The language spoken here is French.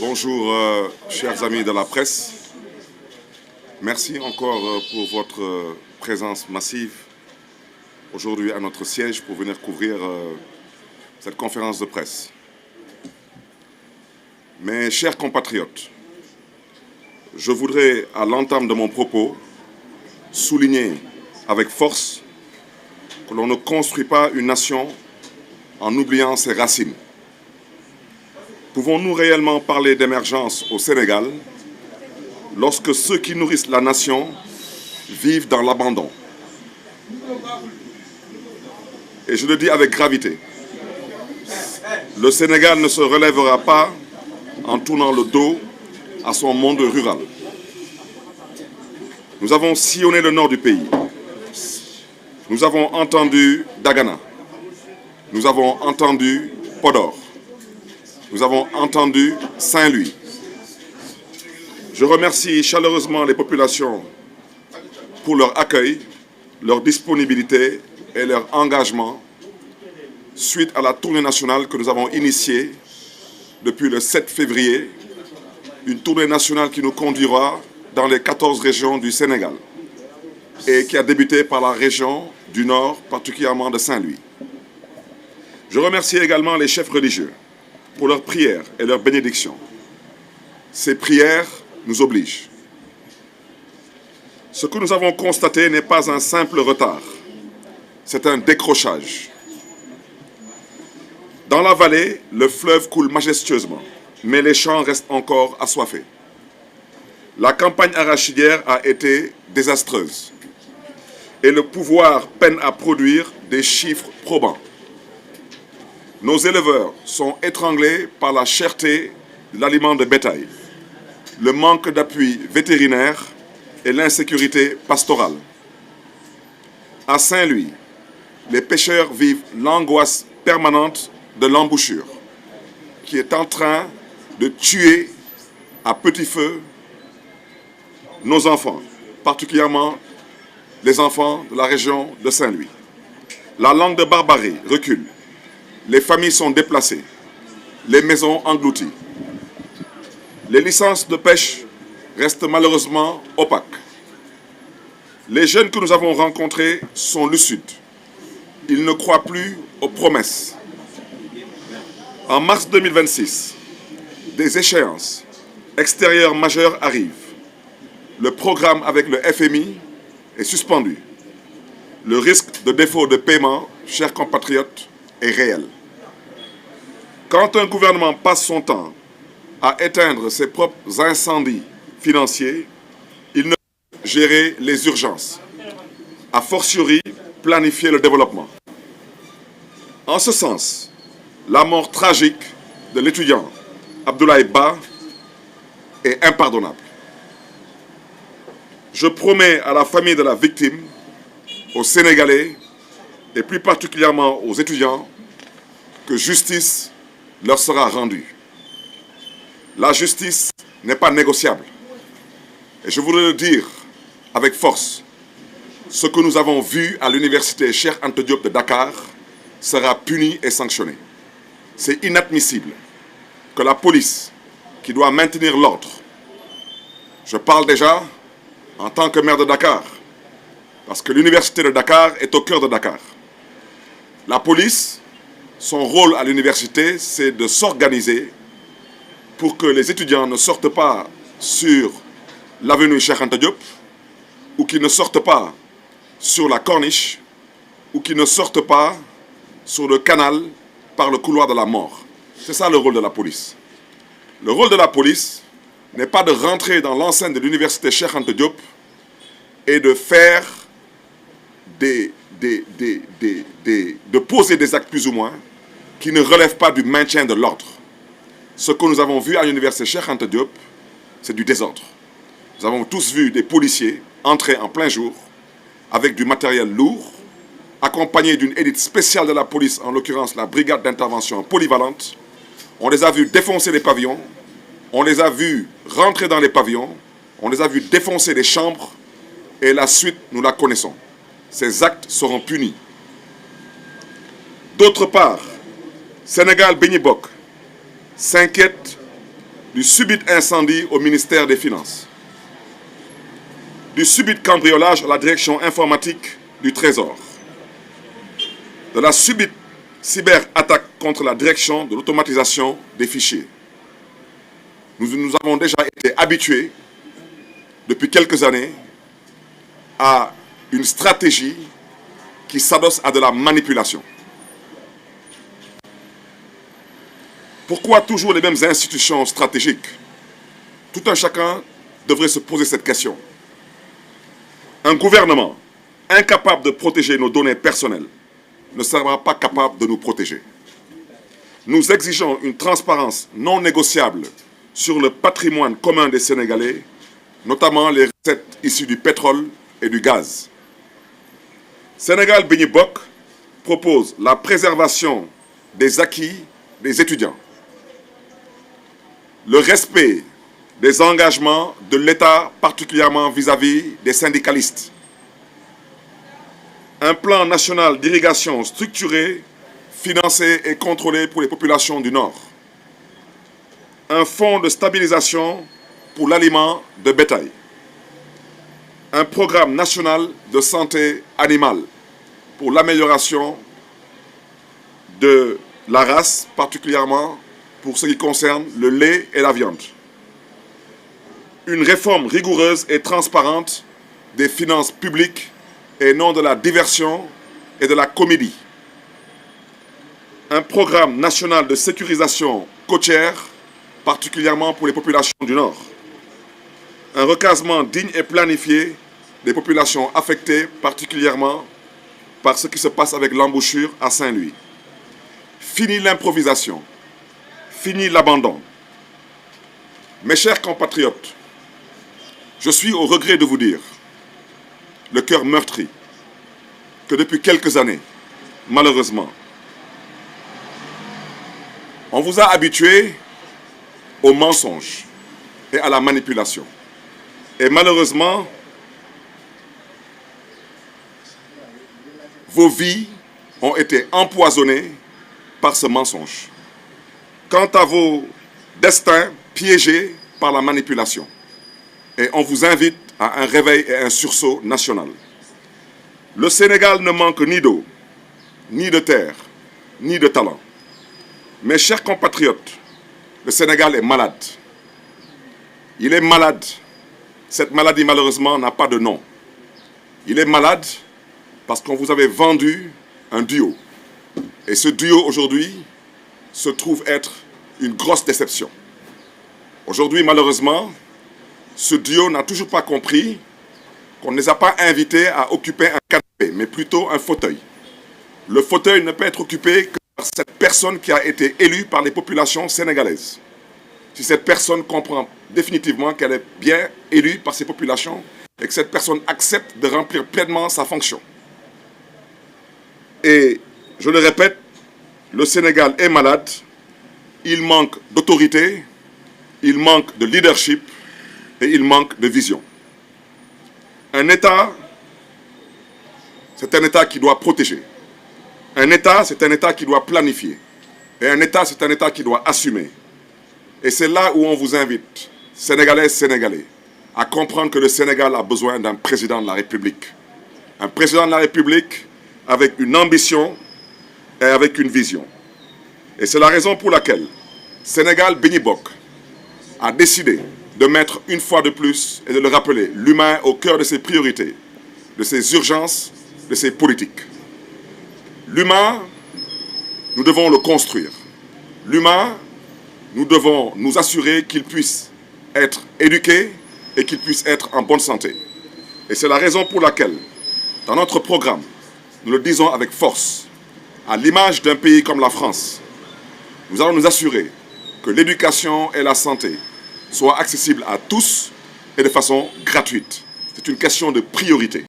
Bonjour, chers amis de la presse. Merci encore pour votre présence massive aujourd'hui à notre siège pour venir couvrir cette conférence de presse. Mes chers compatriotes, je voudrais, à l'entame de mon propos, souligner avec force que l'on ne construit pas une nation en oubliant ses racines. Pouvons-nous réellement parler d'émergence au Sénégal lorsque ceux qui nourrissent la nation vivent dans l'abandon? Et je le dis avec gravité, le Sénégal ne se relèvera pas en tournant le dos à son monde rural. Nous avons sillonné le nord du pays. Nous avons entendu Dagana. Nous avons entendu Podor. Nous avons entendu Saint-Louis. Je remercie chaleureusement les populations pour leur accueil, leur disponibilité et leur engagement suite à la tournée nationale que nous avons initiée depuis le 7 février, une tournée nationale qui nous conduira dans les 14 régions du Sénégal et qui a débuté par la région du Nord, particulièrement de Saint-Louis. Je remercie également les chefs religieux pour leurs prières et leurs bénédictions. Ces prières nous obligent. Ce que nous avons constaté n'est pas un simple retard, c'est un décrochage. Dans la vallée, le fleuve coule majestueusement, mais les champs restent encore assoiffés. La campagne arachidière a été désastreuse et le pouvoir peine à produire des chiffres probants. Nos éleveurs sont étranglés par la cherté de l'aliment de bétail, le manque d'appui vétérinaire et l'insécurité pastorale. À Saint-Louis, les pêcheurs vivent l'angoisse permanente de l'embouchure, qui est en train de tuer à petit feu nos enfants, particulièrement les enfants de la région de Saint-Louis. La langue de barbarie recule. Les familles sont déplacées, les maisons englouties. Les licences de pêche restent malheureusement opaques. Les jeunes que nous avons rencontrés sont lucides. Ils ne croient plus aux promesses. En mars 2026, des échéances extérieures majeures arrivent. Le programme avec le FMI est suspendu. Le risque de défaut de paiement, chers compatriotes, est réel. Quand un gouvernement passe son temps à éteindre ses propres incendies financiers, il ne peut gérer les urgences, a fortiori planifier le développement. En ce sens, la mort tragique de l'étudiant Abdoulaye Ba est impardonnable. Je promets à la famille de la victime, aux Sénégalais et plus particulièrement aux étudiants que justice leur sera rendue. La justice n'est pas négociable. Et je voudrais le dire avec force, ce que nous avons vu à l'université Cheikh Anta Diop de Dakar sera puni et sanctionné. C'est inadmissible que la police, qui doit maintenir l'ordre, je parle déjà en tant que maire de Dakar, parce que l'université de Dakar est au cœur de Dakar. La police, son rôle à l'université, c'est de s'organiser pour que les étudiants ne sortent pas sur l'avenue Cheikh Anta Diop, ou qu'ils ne sortent pas sur la corniche, ou qu'ils ne sortent pas sur le canal par le couloir de la mort. C'est ça le rôle de la police. Le rôle de la police n'est pas de rentrer dans l'enceinte de l'université Cheikh Anta Diop et de faire de poser des actes plus ou moins qui ne relèvent pas du maintien de l'ordre. Ce que nous avons vu à l'université Cheikh Anta Diop, c'est du désordre. Nous avons tous vu des policiers entrer en plein jour avec du matériel lourd, accompagnés d'une élite spéciale de la police, en l'occurrence la brigade d'intervention polyvalente. On les a vus défoncer les pavillons, on les a vus rentrer dans les pavillons, on les a vus défoncer les chambres, et la suite, nous la connaissons. Ces actes seront punis. D'autre part, Sénégal Béni Bokk s'inquiète du subit incendie au ministère des Finances, du subit cambriolage à la direction informatique du Trésor, de la subite cyberattaque contre la direction de l'automatisation des fichiers. Nous avons déjà été habitués depuis quelques années à une stratégie qui s'adosse à de la manipulation. Pourquoi toujours les mêmes institutions stratégiques? Tout un chacun devrait se poser cette question. Un gouvernement incapable de protéger nos données personnelles ne sera pas capable de nous protéger. Nous exigeons une transparence non négociable sur le patrimoine commun des Sénégalais, notamment les recettes issues du pétrole et du gaz. Sénégal Benni Bokk propose la préservation des acquis des étudiants, le respect des engagements de l'État, particulièrement vis-à-vis des syndicalistes, un plan national d'irrigation structuré, financé et contrôlé pour les populations du Nord, un fonds de stabilisation pour l'aliment de bétail, un programme national de santé animale pour l'amélioration de la race, particulièrement pour ce qui concerne le lait et la viande, une réforme rigoureuse et transparente des finances publiques et non de la diversion et de la comédie, un programme national de sécurisation côtière, particulièrement pour les populations du Nord, un recasement digne et planifié des populations affectées, particulièrement par ce qui se passe avec l'embouchure à Saint-Louis. Fini l'improvisation, fini l'abandon. Mes chers compatriotes, je suis au regret de vous dire, le cœur meurtri, que depuis quelques années, malheureusement, on vous a habitués au mensonge et à la manipulation. Et malheureusement, vos vies ont été empoisonnées par ce mensonge. Quant à vos destins piégés par la manipulation. Et on vous invite à un réveil et un sursaut national. Le Sénégal ne manque ni d'eau, ni de terre, ni de talent. Mes chers compatriotes, le Sénégal est malade. Il est malade. Cette maladie, malheureusement, n'a pas de nom. Il est malade parce qu'on vous avait vendu un duo. Et ce duo, aujourd'hui, se trouve être une grosse déception. Aujourd'hui, malheureusement, ce duo n'a toujours pas compris qu'on ne les a pas invités à occuper un canapé, mais plutôt un fauteuil. Le fauteuil ne peut être occupé que par cette personne qui a été élue par les populations sénégalaises. Si cette personne comprend définitivement qu'elle est bien élue par ces populations et que cette personne accepte de remplir pleinement sa fonction. Et je le répète, le Sénégal est malade, il manque d'autorité, il manque de leadership et il manque de vision. Un État, c'est un État qui doit protéger. Un État, c'est un État qui doit planifier. Et un État, c'est un État qui doit assumer. Et c'est là où on vous invite, Sénégalaises, Sénégalais, à comprendre que le Sénégal a besoin d'un président de la République. Un président de la République avec une ambition et avec une vision. Et c'est la raison pour laquelle Sénégal Benni Bokk a décidé de mettre une fois de plus, et de le rappeler, l'humain au cœur de ses priorités, de ses urgences, de ses politiques. L'humain, nous devons le construire. L'humain, nous devons nous assurer qu'il puisse être éduqué et qu'il puisse être en bonne santé. Et c'est la raison pour laquelle, dans notre programme, nous le disons avec force, à l'image d'un pays comme la France, nous allons nous assurer que l'éducation et la santé soient accessibles à tous et de façon gratuite. C'est une question de priorité.